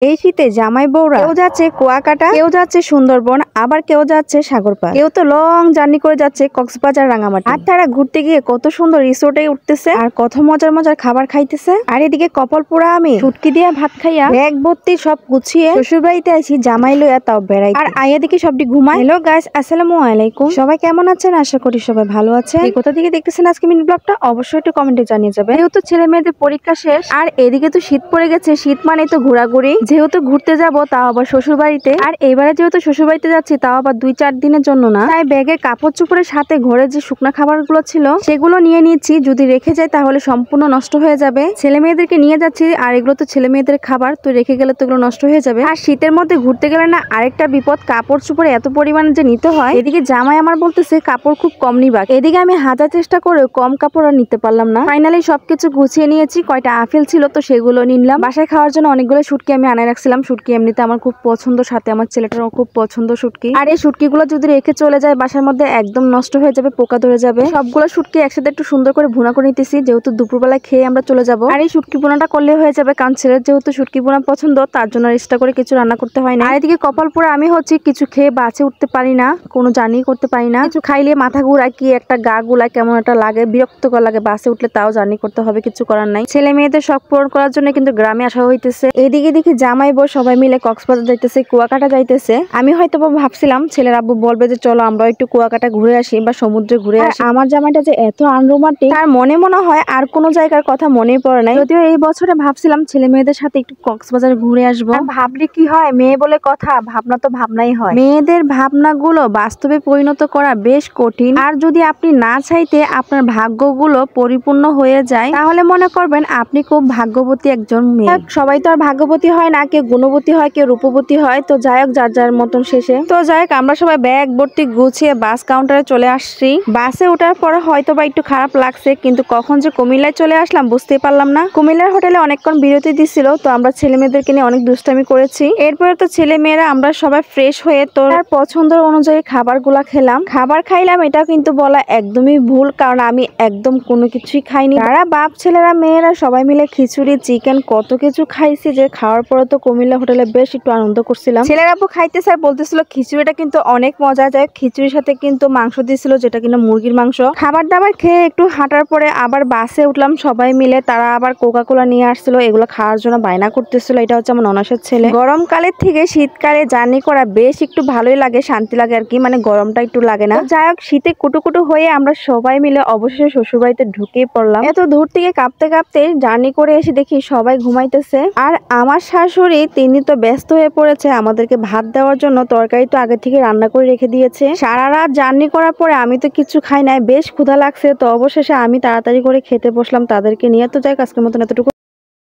এই শীতে জামাই বউরা কেউ যাচ্ছে কুয়াকাটা, কেউ যাচ্ছে সুন্দরবন, আবার কেউ যাচ্ছে সাগরপাড়, কেউ তো লং জার্নি করে যাচ্ছে কক্সবাজার, রাঙামাটি। আর তারা ঘুরতে গিয়ে কত সুন্দর রিসোর্টে উঠতেছে আর কত মজার মজার খাবার খাইতেছে। আর এদিকে কপাল পোড়া আমি শুটকি দিয়া ভাত খাইয়া ব্যাগ ভর্তি সব গুছিয়ে শ্বশুর বাড়িতে আসি জামাই লইয়া, তাও বেড়াই। আর আইয়া দিকে সবটি ঘুমায়। হ্যালো গাইস, আসসালামু আলাইকুম। সবাই কেমন আছেন? আশা করি সবাই ভালো আছেন। কোথা থেকে দেখতেছেন আজকে মিনি ব্লগটা অবশ্যই একটু কমেন্টে জানিয়ে যাবেন। যেহেতু ছেলে মেয়েদের পরীক্ষা শেষ আর এদিকে তো শীত পড়ে গেছে, শীত মানে তো ঘোরাঘুরি। যেহেতু ঘুরতে যাব তাও আবার শ্বশুর বাড়িতে, আর এবারে যেহেতু শ্বশুর বাড়িতে যাচ্ছি তাও আবার 2-4 দিনের জন্য না, তাই ব্যাগের কাপড় চোপড়ের সাথে ঘরে যে শুকনা খাবারগুলো ছিল সেগুলো নিয়ে নিচ্ছি। যদি রেখে যায় তাহলে সম্পূর্ণ নষ্ট হয়ে যাবে। ছেলে মেয়েদেরকে নিয়ে যাচ্ছি আর এগুলো তো ছেলে মেয়েদের খাবার, তো রেখে গেলে তো এগুলো নষ্ট হয়ে যাবে। আর শীতের মধ্যে ঘুরতে গেলে না আরেকটা বিপদ, কাপড় চোপড়ে এত পরিমাণে যে নিতে হয়। এদিকে জামাই আমার বলতেছে কাপড় খুব কম নিবা, এদিকে আমি হাজার চেষ্টা করে কম কাপড় আর নিতে পারলাম না। ফাইনালি সবকিছু গুছিয়ে নিয়েছি। কয়টা আপেল ছিল তো সেগুলো নিলাম। বাসায় খাওয়ার জন্য অনেকগুলো শুটকি আমি আনাই রাখছিলাম। শুটকি এমনিতে আমার খুব পছন্দ, সাথে আমার ছেলেটারও খুব পছন্দ শুটকি। আর এই শুটকিগুলো যদি রেখে চলে যায় বাসার মধ্যে একদম নষ্ট হয়ে যাবে, পোকা ধরে যাবে। সবগুলো শুটকি একসাথে একটু সুন্দর করে ভুনা করে নিতেছি, যেহেতু দুপুরবেলায় খেয়ে আমরা চলে যাব। আর এই শুটকি ভুনাটা করলে হয়ে যাবে, কারণ ছেলের যেহেতু শুটকি ভুনা পছন্দ তার জন্য এক্সট্রা করে কিছু রান্না করতে হয় না। আর এদিকে কপাল পোড়া আমি হচ্ছে কিছু খেয়ে বাঁচে উঠতে পারি না, কোনো জার্নি করতে পারি না। কিছু খাইলে মাথা ঘুরা কি একটা গা গুলা কেমন একটা লাগে, বিরক্তকর লাগে। বাসে উঠলে তাও জার্নি করতে হবে, কিছু করার নাই। ছেলে মেয়েদের শখ পূরণ করার জন্য কিন্তু গ্রামে আসা হইতেছে। এদিকে দেখি জামাই বউ সবাই মিলে কক্সবাজার যাইতেছে, কুয়াকাটা যাইতেছে। আমি হয়তো ভাবছিলাম ছেলের আব্বু বলবে যে চলো আমরা একটু কুয়াকাটা ঘুরে আসি বা সমুদ্রে ঘুরে আসি। আমার জামাইটা যে এত আনরোমান্টিক, তার মনে হয় আর কোনো জায়গার কথা মনে পড়ে নাই। যদিও এই বছরে ভাবছিলাম ছেলে মেয়েদের সাথে একটু কক্সবাজার ঘুরে আসবো। ভাবলি কি হয়, মেয়ে বলে কথা, ভাবনা তো ভাবনাই হয়। মেয়েদের ভাবনাগুলো বাস্তবে পরিণত করা বেশ কঠিন। আর যদি আপনি না চাইতে আপনার ভাগ্যগুলো পরিপূর্ণ হয়ে যায় তাহলে মনে করবেন আপনি খুব ভাগ্যবতী একজন মেয়ে। সবাই তো আর ভাগ্যবতী হয় না, কেউ গুণবতী হয়, কেউ রূপবতী হয়। তো যাই হোক, যার যার মতন শেষে। তো যাই হোক, আমরা সবাই ব্যাগ ভর্তি গুছিয়ে বাস কাউন্টারে চলে আসছি। বাসে ওঠার পর হয়তো বা একটু খারাপ লাগছে, কিন্তু কখন যে কুমিল্লায় চলে আসলাম বুঝতেই পারলাম না। কুমিল্লার হোটেলে অনেকক্ষণ বিরতি দিছিল, তো আমরা ছেলে মেয়েদেরকে নিয়ে অনেক দুষ্টামি করেছি। এরপরে তো ছেলে মেয়েরা আমরা সবাই ফ্রেশ হয়ে তো পছন্দ অনুযায়ী খাবারগুলা খেলাম। খাবার খাইলাম এটা কিন্তু বলা একদমই ভুল, কারণ আমি একদম কোনো কিছুই খাইনি। তারা বাপ ছেলেরা মেয়েরা সবাই মিলে খিচুড়ি, চিকেন কত কিছু খাইছি, যে খাওয়ার পরে তো কুমিল্লা হোটেলে বেশ একটু আনন্দ করছিলাম। ছেলেরা খাইতে স্যার বলতেছিল খিচুড়িটা কিন্তু অনেক মজা যায়। খিচুড়ির সাথে কিন্তু মাংস দিয়েছিল, যেটা কিন্তু মুরগির মাংস। খাবার দাবার খেয়ে একটু হাঁটার পরে আবার বাসে উঠলাম সবাই মিলে। তারা আবার কোকা কোলা নিয়ে আসছিল, এগুলো খাওয়ার জন্য বায়না করতেছিল। এটা হচ্ছে আমার ননাসের ছেলে। গরমকালের থেকে শীতকালে জার্নি করা বেশ একটু ভালোই লাগে, শান্তি লাগে আর কি, মানে গরমটা একটু লাগে না। যাই হোক, শীতে কুটুকুটু হয়ে আমরা সবাই মিলে অবশেষে শ্বশুর বাড়িতে ঢুকেই পড়লাম। এত দূর থেকে কাঁপতে কাঁপতে জার্নি করে এসে দেখি সবাই ঘুমাইতেছে। আর আমার শাশুড়ি তিনি তো ব্যস্ত হয়ে পড়েছে আমাদেরকে ভাত দেওয়ার জন্য। তরকারি তো আগে থেকে রান্না করে রেখে দিয়েছে। সারা রাত জার্নি করার পরে আমি তো কিছু খাই নাই, বেশ ক্ষুধা লাগছে। তো অবশেষে আমি তাড়াতাড়ি করে খেতে বসলাম তাদেরকে নিয়ে। তো যাই হোক, আজকের মতন এতটুকু।